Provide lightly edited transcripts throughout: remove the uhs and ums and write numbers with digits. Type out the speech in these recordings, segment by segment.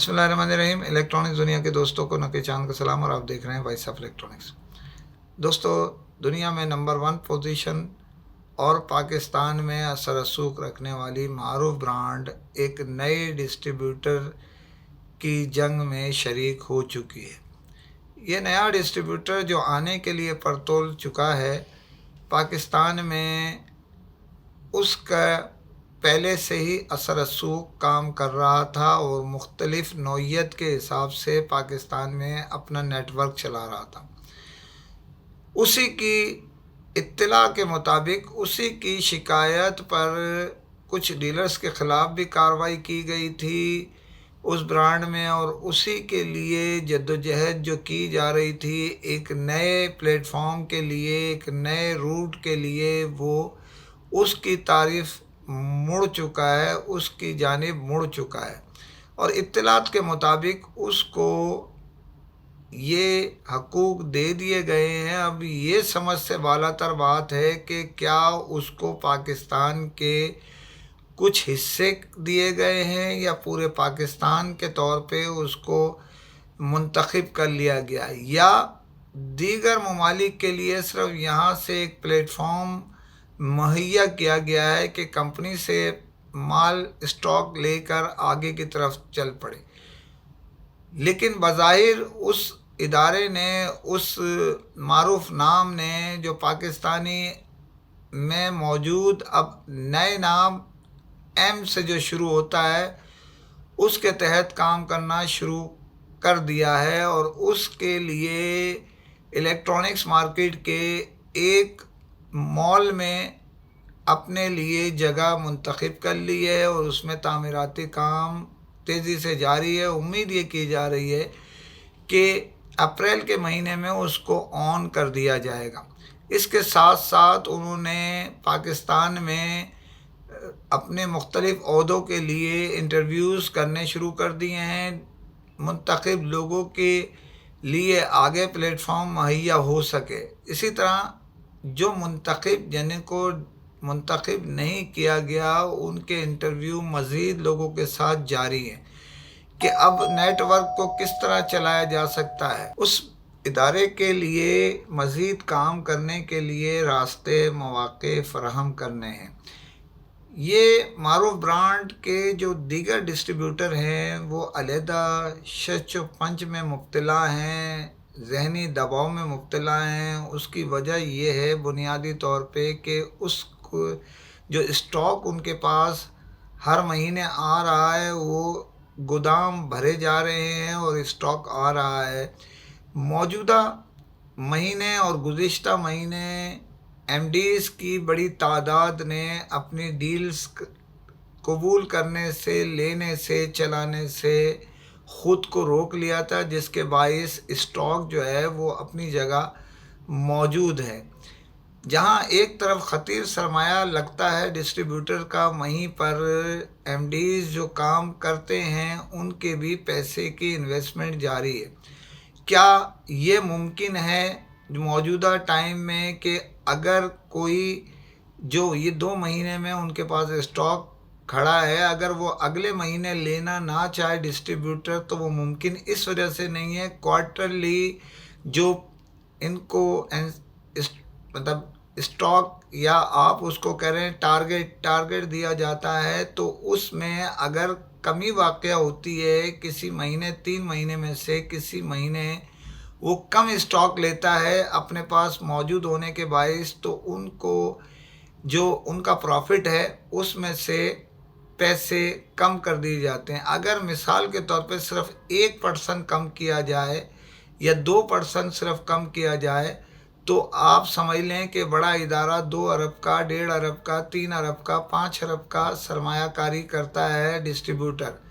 बिस्मिल्लाहिर्रहमानिर्रहीम। इलेक्ट्रॉनिक्स दुनिया के दोस्तों को नके चांद का सलाम और आप देख रहे हैं वॉइस ऑफ इलेक्ट्रॉनिक्स। दोस्तों, दुनिया में नंबर 1 पोजीशन और पाकिस्तान में असर रसूख रखने वाली मारूफ ब्रांड एक नए डिस्ट्रीब्यूटर की जंग में शरीक हो चुकी है। ये नया डिस्ट्रीब्यूटर जो आने के लिए परतोल चुका है, पाकिस्तान में उसका पहले से ही असर रसूख काम कर रहा था और मुख्तलिफ नौइयत के हिसाब से पाकिस्तान में अपना नेटवर्क चला रहा था। उसी की इत्तला के मुताबिक उसी की शिकायत पर कुछ डीलर्स के ख़िलाफ़ भी कार्रवाई की गई थी उस ब्रांड में, और उसी के लिए जद्दोजहद जो की जा रही थी एक नए प्लेटफॉर्म के लिए, एक नए रूट के लिए, वो उसकी तारीफ़ मुड़ चुका है, उसकी जानिब मुड़ चुका है। और इत्तलात के मुताबिक उसको ये हकूक़ दे दिए गए हैं। अब ये समझ से बालातर बात है कि क्या उसको पाकिस्तान के कुछ हिस्से दिए गए हैं या पूरे पाकिस्तान के तौर पे उसको मुंतखब कर लिया गया, या दीगर ममालिक के लिए सिर्फ यहाँ से एक प्लेटफॉर्म मुहैया किया गया है कि कंपनी से माल स्टॉक लेकर आगे की तरफ चल पड़े। लेकिन बज़ाहिर उस इदारे ने, उस मारूफ नाम ने, जो पाकिस्तानी में मौजूद अब नए नाम एम से जो शुरू होता है, उसके तहत काम करना शुरू कर दिया है और उसके लिए इलेक्ट्रॉनिक्स मार्केट के एक मॉल में अपने लिए जगह मुंतखब कर ली है और उसमें तामीराती काम तेज़ी से जारी है। उम्मीद ये की जा रही है कि अप्रैल के महीने में उसको ऑन कर दिया जाएगा। इसके साथ साथ उन्होंने पाकिस्तान में अपने मुख्तलिफ़ ओहदों के लिए इंटरव्यूज़ करने शुरू कर दिए हैं। मुंतखब लोगों के लिए आगे प्लेटफॉर्म मुहैया हो सके। इसी तरह जो मुंतखब जिनको मुंतखब नहीं किया गया, उनके इंटरव्यू मज़ीद लोगों के साथ जारी हैं कि अब नेटवर्क को किस तरह चलाया जा सकता है। उस इदारे के लिए मज़ीद काम करने के लिए रास्ते मौक़े फ़राहम करने हैं। ये मारूफ ब्रांड के जो दीगर डिस्ट्रीब्यूटर हैं वो अलहदा शच व पंच में मुब्तला हैं, ज़हनी दबाव में मुब्तला हैं। उसकी वजह ये है बुनियादी तौर पे कि उसको जो स्टॉक उनके पास हर महीने आ रहा है वो गोदाम भरे जा रहे हैं और स्टॉक आ रहा है। मौजूदा महीने और गुज़िश्ता महीने एमडीज़ की बड़ी तादाद ने अपनी डील्स कबूल करने से, लेने से, चलाने से ख़ुद को रोक लिया था, जिसके बाइस स्टॉक जो है वो अपनी जगह मौजूद है। जहां एक तरफ ख़तीर सरमाया लगता है डिस्ट्रीब्यूटर का, वहीं पर एमडीज़ जो काम करते हैं उनके भी पैसे की इन्वेस्टमेंट जारी है। क्या ये मुमकिन है मौजूदा टाइम में कि अगर कोई जो ये 2 महीने में उनके पास स्टॉक खड़ा है, अगर वो अगले महीने लेना ना चाहे डिस्ट्रीब्यूटर, तो वो मुमकिन इस वजह से नहीं है। क्वार्टरली जो इनको मतलब स्टॉक, या आप उसको कह रहे हैं टारगेट दिया जाता है, तो उसमें अगर कमी वाक़या होती है किसी महीने, 3 महीने में से किसी महीने वो कम स्टॉक लेता है अपने पास मौजूद होने के बाइस, तो उनको जो उनका प्रॉफिट है उसमें से पैसे कम कर दिए जाते हैं। अगर मिसाल के तौर पे सिर्फ 1% कम किया जाए या 2% सिर्फ कम किया जाए, तो आप समझ लें कि बड़ा इदारा 2 अरब का, 1.5 अरब का, 3 अरब का, 5 अरब का सरमायाकारी करता है डिस्ट्रीब्यूटर,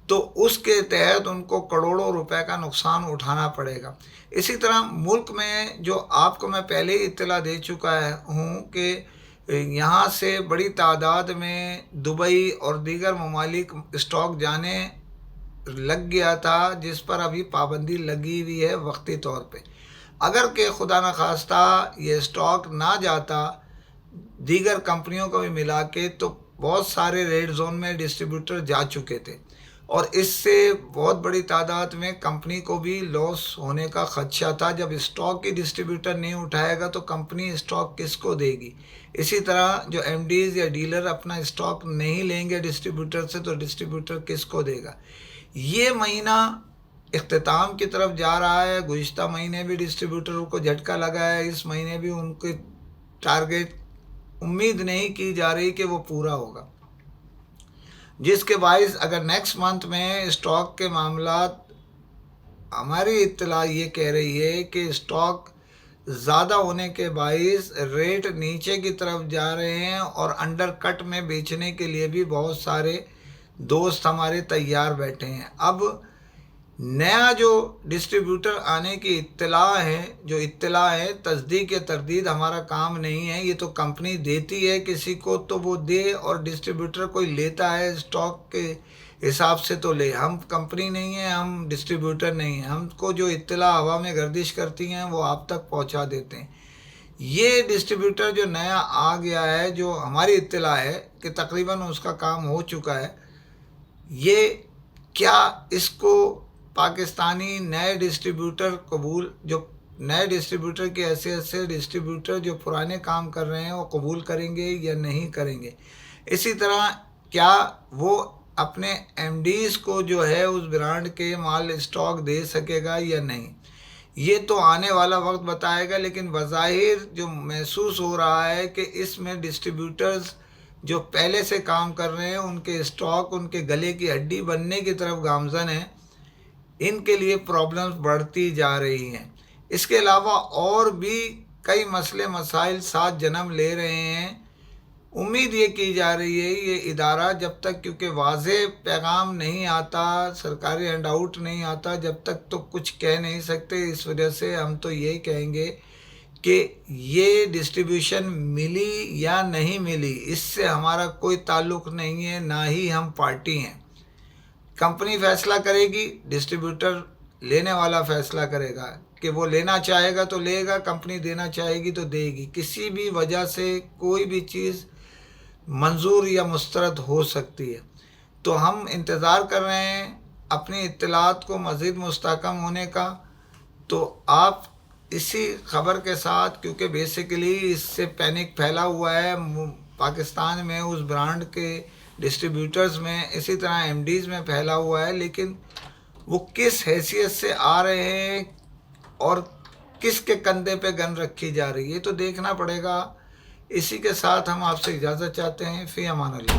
तो उसके तहत उनको करोड़ों रुपए का नुकसान उठाना पड़ेगा। इसी तरह मुल्क में जो आपको मैं पहले ही इत्तला दे चुका हूँ कि यहाँ से बड़ी तादाद में दुबई और दीगर ममालिक स्टॉक जाने लग गया था, जिस पर अभी पाबंदी लगी हुई है वक्ती तौर पे। अगर के खुदा न खास्ता ये स्टॉक ना जाता दीगर कंपनियों को भी मिला के, तो बहुत सारे रेड जोन में डिस्ट्रीब्यूटर जा चुके थे। اور اس سے بہت بڑی تعداد میں کمپنی کو بھی لاس ہونے کا خدشہ تھا۔ جب اسٹاک کی ڈسٹریبیوٹر نہیں اٹھائے گا تو کمپنی اسٹاک کس کو دے گی؟ اسی طرح جو ایم ڈیز یا ڈیلر اپنا اسٹاک نہیں لیں گے ڈسٹریبیوٹر سے تو ڈسٹریبیوٹر کس کو دے گا؟ یہ مہینہ اختتام کی طرف جا رہا ہے۔ گزشتہ مہینے بھی ڈسٹریبیوٹروں کو جھٹکا لگا ہے، اس مہینے بھی ان کے ٹارگیٹ امید نہیں کی جا رہی کہ وہ پورا ہوگا، جس کے باعث اگر نیکسٹ منتھ میں اسٹاک کے معاملات، ہماری اطلاع یہ کہہ رہی ہے کہ اسٹاک زیادہ ہونے کے باعث ریٹ نیچے کی طرف جا رہے ہیں اور انڈر کٹ میں بیچنے کے لیے بھی بہت سارے دوست ہمارے تیار بیٹھے ہیں۔ اب نیا جو ڈسٹریبیوٹر آنے کی اطلاع ہے، تصدیق یا تردید ہمارا کام نہیں ہے، یہ تو کمپنی دیتی ہے کسی کو تو وہ دے، اور ڈسٹریبیوٹر کوئی لیتا ہے اسٹاک کے حساب سے تو لے۔ ہم کمپنی نہیں ہیں، ہم ڈسٹریبیوٹر نہیں ہیں، ہم کو جو اطلاع ہوا میں گردش کرتی ہیں وہ آپ تک پہنچا دیتے ہیں۔ یہ ڈسٹریبیوٹر جو نیا آ گیا ہے، جو ہماری اطلاع ہے کہ تقریباً اس کا کام ہو چکا ہے، یہ کیا اس کو پاکستانی نئے ڈسٹریبیوٹر جو نئے ڈسٹریبیوٹر کی حیثیت سے ڈسٹریبیوٹر جو پرانے کام کر رہے ہیں وہ قبول کریں گے یا نہیں کریں گے؟ اسی طرح کیا وہ اپنے ایم ڈیز کو جو ہے اس برانڈ کے مال اسٹاک دے سکے گا یا نہیں؟ یہ تو آنے والا وقت بتائے گا، لیکن بظاہر جو محسوس ہو رہا ہے کہ اس میں ڈسٹریبیوٹرز جو پہلے سے کام کر رہے ہیں ان کے اسٹاک ان کے گلے کی ہڈی بننے کی طرف گامزن ہیں، ان کے لیے پرابلمز بڑھتی جا رہی ہیں۔ اس کے علاوہ اور بھی کئی مسائل ساتھ جنم لے رہے ہیں۔ امید یہ کی جا رہی ہے یہ ادارہ جب تک کیونکہ واضح پیغام نہیں آتا، سرکاری ہینڈ آؤٹ نہیں آتا، جب تک تو کچھ کہہ نہیں سکتے۔ اس وجہ سے ہم تو یہی کہیں گے کہ یہ ڈسٹریبیوشن ملی یا نہیں ملی اس سے ہمارا کوئی تعلق نہیں ہے، نہ ہی ہم پارٹی ہیں۔ کمپنی فیصلہ کرے گی، ڈسٹریبیوٹر لینے والا فیصلہ کرے گا کہ وہ لینا چاہے گا تو لے گا، کمپنی دینا چاہے گی تو دے گی۔ کسی بھی وجہ سے کوئی بھی چیز منظور یا مسترد ہو سکتی ہے، تو ہم انتظار کر رہے ہیں اپنی اطلاعات کو مزید مستحکم ہونے کا۔ تو آپ اسی خبر کے ساتھ، کیونکہ بیسیکلی اس سے پینک پھیلا ہوا ہے پاکستان میں اس برانڈ کے ڈسٹریبیوٹرز میں، اسی طرح ایم ڈیز میں پھیلا ہوا ہے، لیکن وہ کس حیثیت سے آ رہے ہیں اور کس کے کندھے پہ گن رکھی جا رہی ہے تو دیکھنا پڑے گا۔ اسی کے ساتھ ہم آپ سے اجازت چاہتے ہیں، فی امان اللہ۔